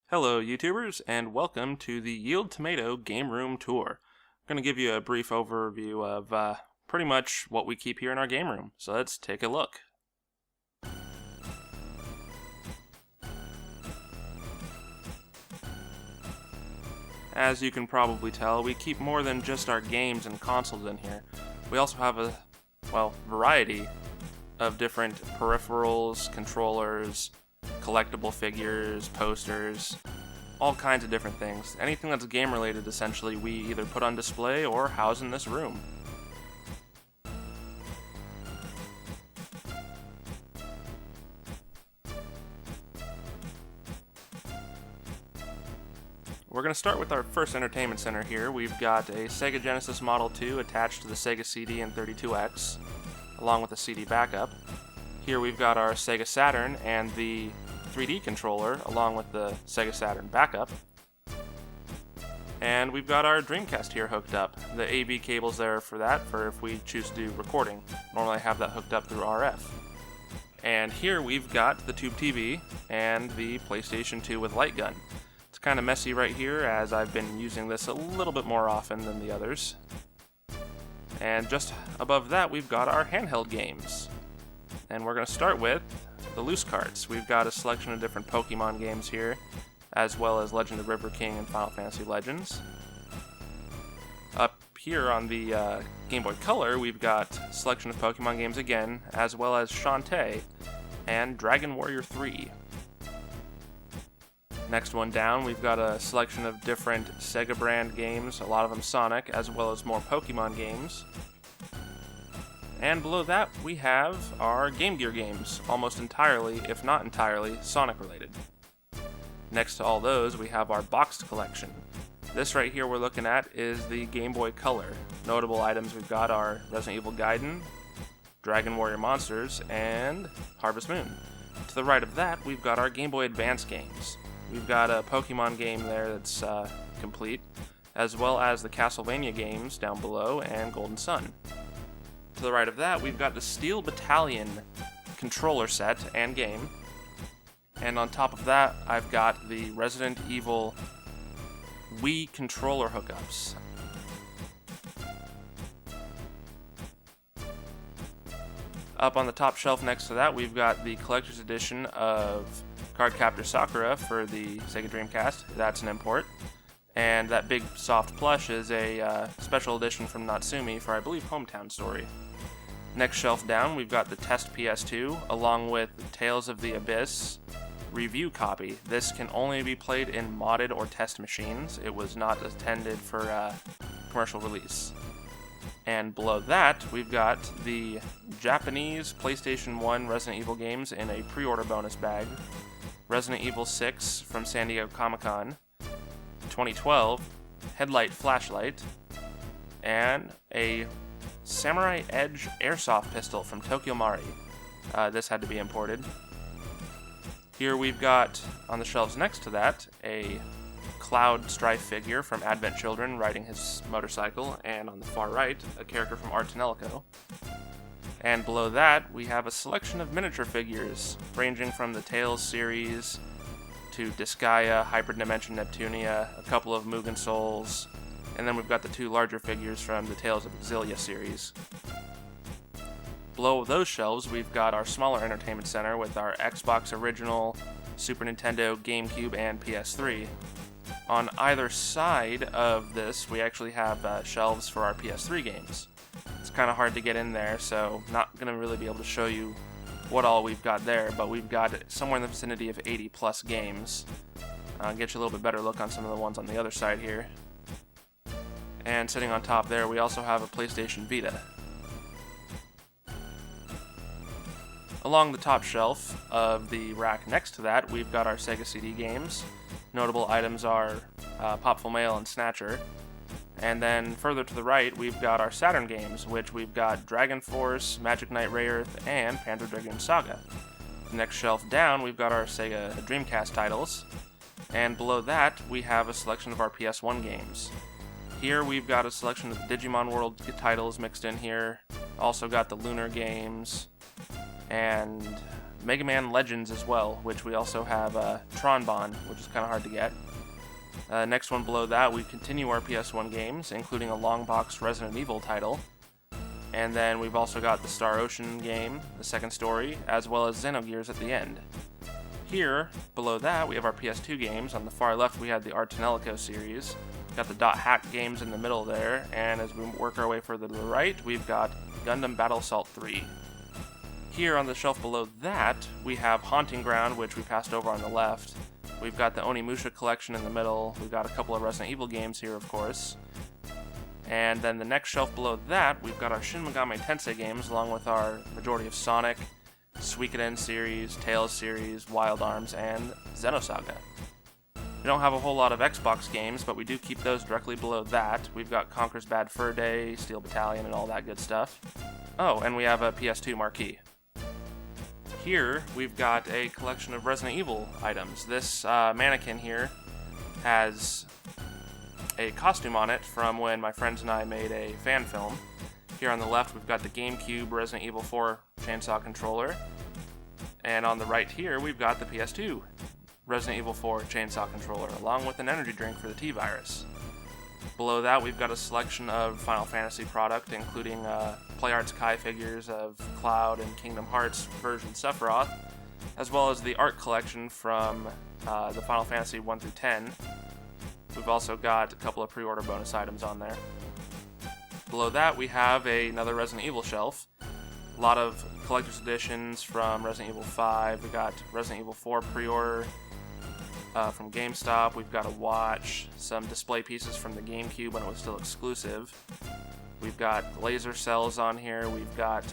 Hello YouTubers, and welcome to the YieldTomato Game Room Tour. I'm going to give you a brief overview of pretty much what we keep here in our game room, so let's take a look. As you can probably tell, we keep more than just our games and consoles in here. We also have a, variety of different peripherals, controllers, collectible figures, posters, all kinds of different things. Anything that's game related, essentially, we either put on display or house in this room. We're going to start with our first entertainment center here. We've got a Sega Genesis Model 2 attached to the Sega CD and 32X, along with a CD backup. Here we've got our Sega Saturn and the 3D controller, along with the Sega Saturn backup. And we've got our Dreamcast here hooked up. The AB cable's there for that, for if we choose to do recording. Normally I have that hooked up through RF. And here we've got the Tube TV and the PlayStation 2 with light gun. It's kind of messy right here, as I've been using this a little bit more often than the others. And just above that, we've got our handheld games. And we're going to start with the loose carts. We've got a selection of different Pokemon games here, as well as Legend of River King and Final Fantasy Legends. Up here on the Game Boy Color, we've got a selection of Pokemon games again, as well as Shantae and Dragon Warrior 3. Next one down, we've got a selection of different Sega brand games, a lot of them Sonic, as well as more Pokemon games. And below that, we have our Game Gear games, almost entirely, if not entirely, Sonic related. Next to all those, we have our boxed collection. This right here we're looking at is the Game Boy Color. Notable items we've got are Resident Evil Gaiden, Dragon Warrior Monsters, and Harvest Moon. To the right of that, we've got our Game Boy Advance games. We've got a Pokemon game there that's complete, as well as the Castlevania games down below and Golden Sun. To the right of that, we've got the Steel Battalion controller set and game. And on top of that, I've got the Resident Evil Wii controller hookups. Up on the top shelf next to that, we've got the collector's edition of Cardcaptor Sakura for the Sega Dreamcast. That's an import. And that big soft plush is a special edition from Natsumi for, I believe, Hometown Story. Next shelf down, we've got the Test PS2, along with Tales of the Abyss review copy. This can only be played in modded or test machines. It was not intended for commercial release. And below that, we've got the Japanese PlayStation 1 Resident Evil games in a pre-order bonus bag. Resident Evil 6 from San Diego Comic-Con, 2012, Headlight Flashlight, and a Samurai Edge airsoft pistol from Tokyo Mari. This had to be imported. Here we've got, on the shelves next to that, a Cloud Strife figure from Advent Children riding his motorcycle, and on the far right, a character from Art Tonelico. And below that, we have a selection of miniature figures, ranging from the Tales series to Disgaea, Hyperdimension Neptunia, a couple of Mugen Souls, and then we've got the two larger figures from the Tales of Exilia series. Below those shelves, we've got our smaller entertainment center with our Xbox Original, Super Nintendo, GameCube, and PS3. On either side of this, we actually have shelves for our PS3 games. It's kind of hard to get in there, so not going to really be able to show you what all we've got there, but we've got somewhere in the vicinity of 80 plus games. Get you a little bit better look on some of the ones on the other side here. And sitting on top there, we also have a PlayStation Vita. Along the top shelf of the rack next to that, we've got our Sega CD games. Notable items are Popful Mail and Snatcher. And then further to the right, we've got our Saturn games, which we've got Dragon Force, Magic Knight Rayearth, and Panzer Dragoon Saga. The next shelf down, we've got our Sega Dreamcast titles. And below that, we have a selection of our PS1 games. Here we've got a selection of the Digimon World titles mixed in here. Also got the Lunar games, and Mega Man Legends as well, which we also have Tronbon, which is kind of hard to get. Next one below that, we continue our PS1 games, including a long box Resident Evil title. And then we've also got the Star Ocean game, the second story, as well as Xenogears at the end. Here, below that, we have our PS2 games. On the far left, we have the Artanelico series. Got the Dot Hack games in the middle there, and as we work our way further to the right, we've got Gundam Battle Assault 3. Here on the shelf below that, we have Haunting Ground, which we passed over on the left. We've got the Onimusha collection in the middle. We've got a couple of Resident Evil games here, of course. And then the next shelf below that, we've got our Shin Megami Tensei games, along with our majority of Sonic, Suikoden series, Tales series, Wild Arms, and Xenosaga. We don't have a whole lot of Xbox games, but we do keep those directly below that. We've got Conker's Bad Fur Day, Steel Battalion, and all that good stuff. Oh, and we have a PS2 marquee. Here, we've got a collection of Resident Evil items. This mannequin here has a costume on it from when my friends and I made a fan film. Here on the left, we've got the GameCube Resident Evil 4 chainsaw controller. And on the right here, we've got the PS2 Resident Evil 4 chainsaw controller, along with an energy drink for the T-Virus. Below that, we've got a selection of Final Fantasy product, including PlayArt's Kai figures of Cloud and Kingdom Hearts version Sephiroth, as well as the art collection from the Final Fantasy 1 through 10. We've also got a couple of pre-order bonus items on there. Below that, we have another Resident Evil shelf. A lot of collector's editions from Resident Evil 5. We got Resident Evil 4 pre-order from GameStop. We've got a watch, some display pieces from the GameCube when it was still exclusive. We've got laser cells on here. We've got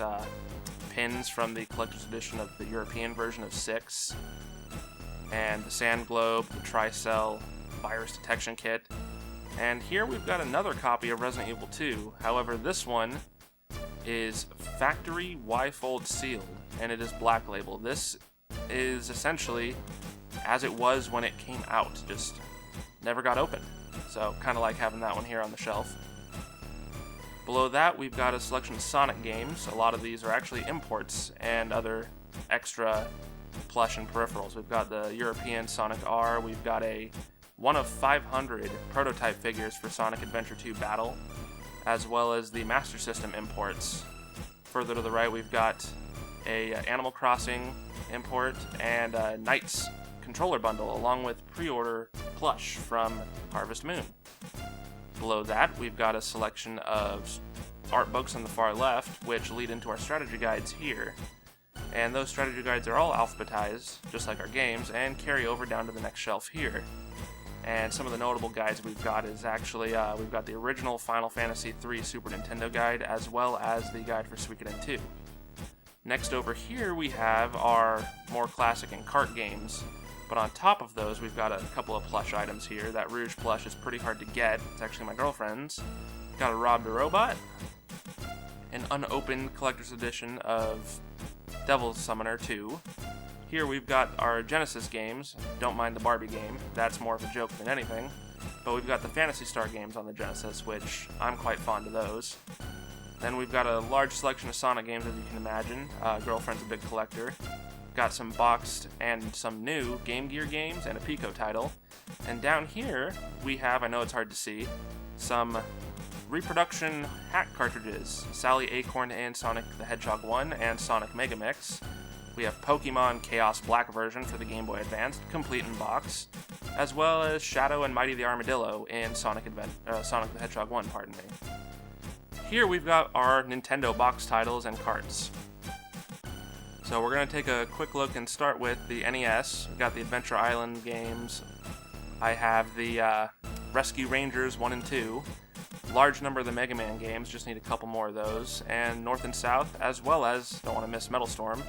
pins from the collector's edition of the European version of 6. And the Sand Globe, the Tricell virus detection kit. And here we've got another copy of Resident Evil 2. However, this one is factory Y-fold sealed, and it is black label. This is essentially as it was when it came out, just never got opened. So kind of like having that one here on the shelf. Below that, we've got a selection of Sonic games. A lot of these are actually imports and other extra plush and peripherals. We've got the European Sonic R. We've got a one of 500 prototype figures for Sonic Adventure 2 Battle, as well as the Master System imports. Further to the right, we've got a Animal Crossing import and a Knights controller bundle, along with pre-order plush from Harvest Moon. Below that, we've got a selection of art books on the far left, which lead into our strategy guides here. And those strategy guides are all alphabetized, just like our games, and carry over down to the next shelf here. And some of the notable guides we've got is actually, we've got the original Final Fantasy III Super Nintendo guide, as well as the guide for Suikoden 2. Next over here, we have our more classic and cart games. But on top of those, we've got a couple of plush items here. That Rouge plush is pretty hard to get. It's actually my girlfriend's. Got a Rob the Robot, an unopened collector's edition of Devil's Summoner 2. Here we've got our Genesis games. Don't mind the Barbie game. That's more of a joke than anything. But we've got the Phantasy Star games on the Genesis, which I'm quite fond of those. Then we've got a large selection of Sonic games, as you can imagine. Girlfriend's a big collector. Got some boxed and some new Game Gear games and a Pico title. And down here, we have, I know it's hard to see, some reproduction hack cartridges. Sally Acorn and Sonic the Hedgehog 1 and Sonic Mega Mix. We have Pokemon Chaos Black version for the Game Boy Advance, complete in box, as well as Shadow and Mighty the Armadillo in Sonic the Hedgehog 1, pardon me. Here we've got our Nintendo box titles and carts. So we're going to take a quick look and start with the NES. We've got the Adventure Island games. I have the Rescue Rangers 1 and 2. Large number of the Mega Man games, just need a couple more of those. And North and South, as well as, don't want to miss Metal Storm.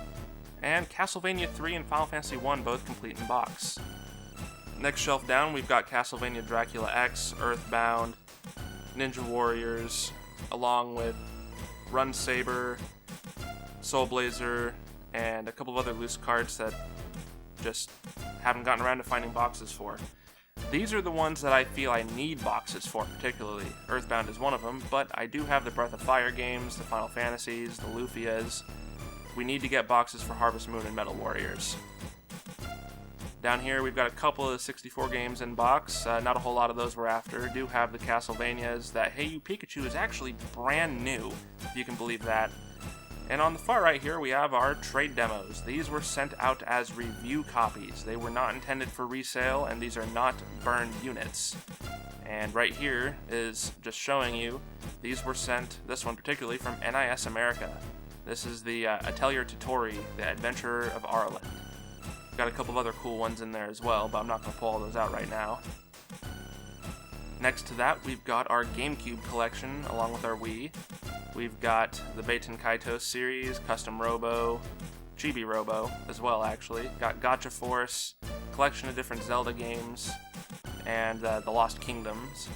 And Castlevania 3 and Final Fantasy 1, both complete in box. Next shelf down, we've got Castlevania Dracula X, Earthbound, Ninja Warriors, along with Run Saber, Soul Blazer, and a couple of other loose cards that just haven't gotten around to finding boxes for. These are the ones that I feel I need boxes for particularly. Earthbound is one of them, but I do have the Breath of Fire games, the Final Fantasies, the Lufias, we need to get boxes for Harvest Moon and Metal Warriors. Down here we've got a couple of 64 games in box. Not a whole lot of those we're after. Do have the Castlevanias. That Hey You Pikachu is actually brand new, if you can believe that. And on the far right here we have our trade demos. These were sent out as review copies. They were not intended for resale, and these are not burned units. And right here is just showing you, these were sent, this one particularly, from NIS America. This is the Atelier Totori, the Adventurer of Arlen. Got a couple of other cool ones in there as well, but I'm not going to pull all those out right now. Next to that, we've got our GameCube collection, along with our Wii. We've got the Baten Kaitos series, Custom Robo, Chibi Robo as well, actually. Got Gotcha Force, collection of different Zelda games, and the Lost Kingdoms.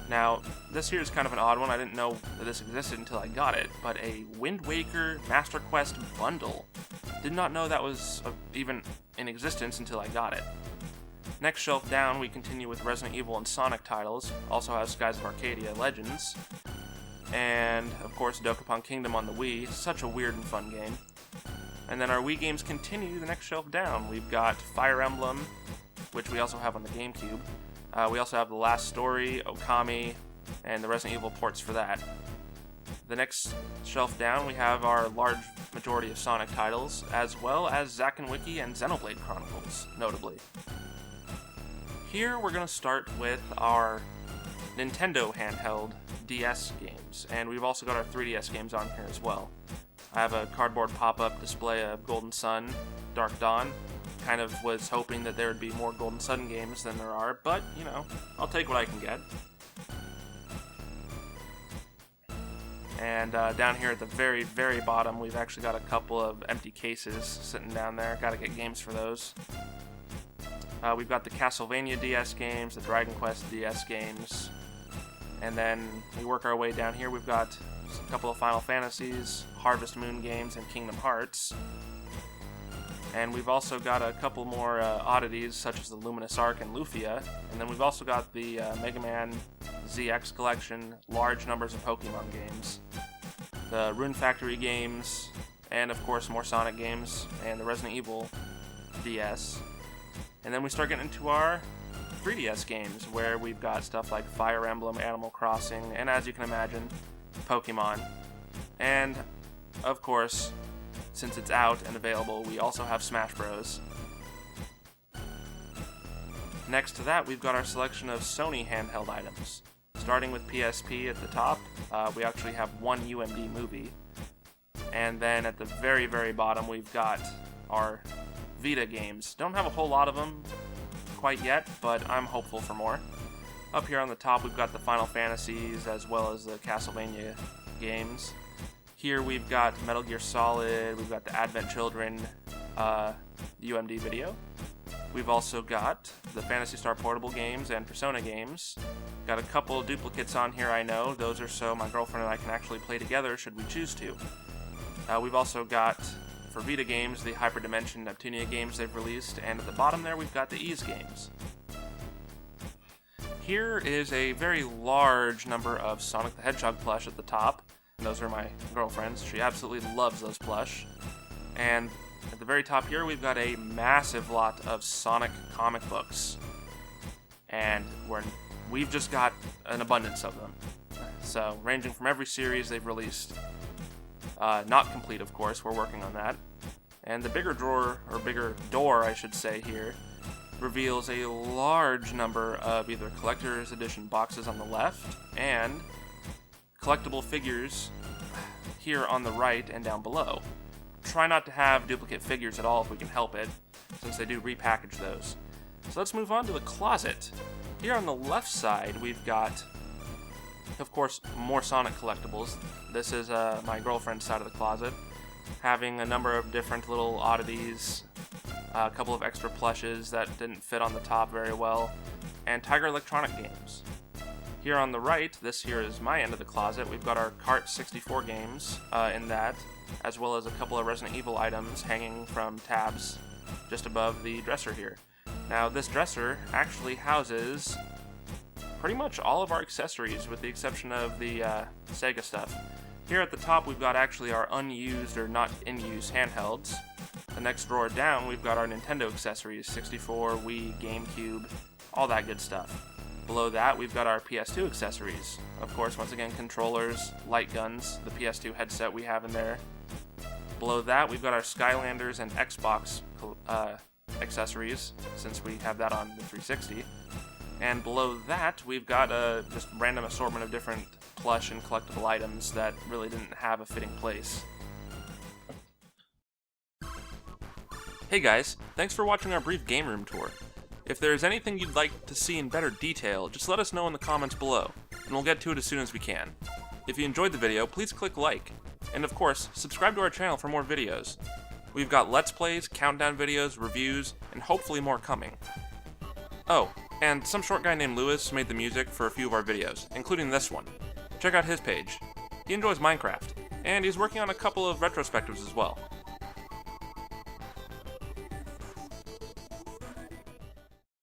Now, this here is kind of an odd one. I didn't know that this existed until I got it, but a Wind Waker Master Quest bundle. Did not know that was even in existence until I got it. Next shelf down, we continue with Resident Evil and Sonic titles. Also has Skies of Arcadia Legends. And, of course, Dokapon Kingdom on the Wii. Such a weird and fun game. And then our Wii games continue the next shelf down. We've got Fire Emblem, which we also have on the GameCube. We also have The Last Story, Okami, and the Resident Evil ports for that. The next shelf down, we have our large majority of Sonic titles, as well as Zack and Wiki and Xenoblade Chronicles, notably. Here we're going to start with our Nintendo handheld DS games, and we've also got our 3DS games on here as well. I have a cardboard pop-up display of Golden Sun, Dark Dawn. Kind of was hoping that there would be more Golden Sun games than there are, but, you know, I'll take what I can get. And down here at the very, very bottom, we've actually got a couple of empty cases sitting down there. Gotta get games for those. We've got the Castlevania DS games, the Dragon Quest DS games, and then we work our way down here. We've got a couple of Final Fantasies, Harvest Moon games, and Kingdom Hearts. And we've also got a couple more oddities, such as the Luminous Arc and Lufia. And then we've also got the Mega Man ZX collection, large numbers of Pokemon games, the Rune Factory games, and of course more Sonic games, and the Resident Evil DS. And then we start getting into our 3DS games, where we've got stuff like Fire Emblem, Animal Crossing, and as you can imagine, Pokemon. And, of course, since it's out and available, we also have Smash Bros. Next to that, we've got our selection of Sony handheld items. Starting with PSP at the top, we actually have one UMD movie. And then at the very, very bottom, we've got our Vita games. Don't have a whole lot of them quite yet, but I'm hopeful for more. Up here on the top, we've got the Final Fantasies as well as the Castlevania games. Here we've got Metal Gear Solid, we've got the Advent Children UMD video. We've also got the Phantasy Star Portable games and Persona games. Got a couple of duplicates on here, I know. Those are so my girlfriend and I can actually play together should we choose to. We've also got, for Vita games, the Hyperdimension Neptunia games they've released, and at the bottom there we've got the Ys games. Here is a very large number of Sonic the Hedgehog plush at the top. Those are my girlfriend's. She absolutely loves those plush. And at the very top here, we've got a massive lot of Sonic comic books. And we've just got an abundance of them. So, ranging from every series they've released. Not complete, of course. We're working on that. And the bigger drawer, or bigger door, I should say here, reveals a large number of either collector's edition boxes on the left and collectible figures here on the right and down below. Try not to have duplicate figures at all if we can help it, since they do repackage those. So let's move on to the closet. Here on the left side, we've got, of course, more Sonic collectibles. This is my girlfriend's side of the closet, having a number of different little oddities, a couple of extra plushes that didn't fit on the top very well, and Tiger Electronic games. Here on the right, this here is my end of the closet. We've got our Kart 64 games in that, as well as a couple of Resident Evil items hanging from tabs just above the dresser here. Now, this dresser actually houses pretty much all of our accessories, with the exception of the Sega stuff. Here at the top we've got actually our unused or not in use handhelds. The next drawer down we've got our Nintendo accessories, 64, Wii, GameCube, all that good stuff. Below that we've got our PS2 accessories. Of course, once again, controllers, light guns, the PS2 headset we have in there. Below that we've got our Skylanders and Xbox accessories, since we have that on the 360. And below that, we've got a just random assortment of different plush and collectible items that really didn't have a fitting place. Hey guys, thanks for watching our brief game room tour. If there's anything you'd like to see in better detail, just let us know in the comments below, and we'll get to it as soon as we can. If you enjoyed the video, please click like, and of course, subscribe to our channel for more videos. We've got Let's Plays, countdown videos, reviews, and hopefully more coming. Oh, and some short guy named Lewis made the music for a few of our videos, including this one. Check out his page. He enjoys Minecraft, and he's working on a couple of retrospectives as well.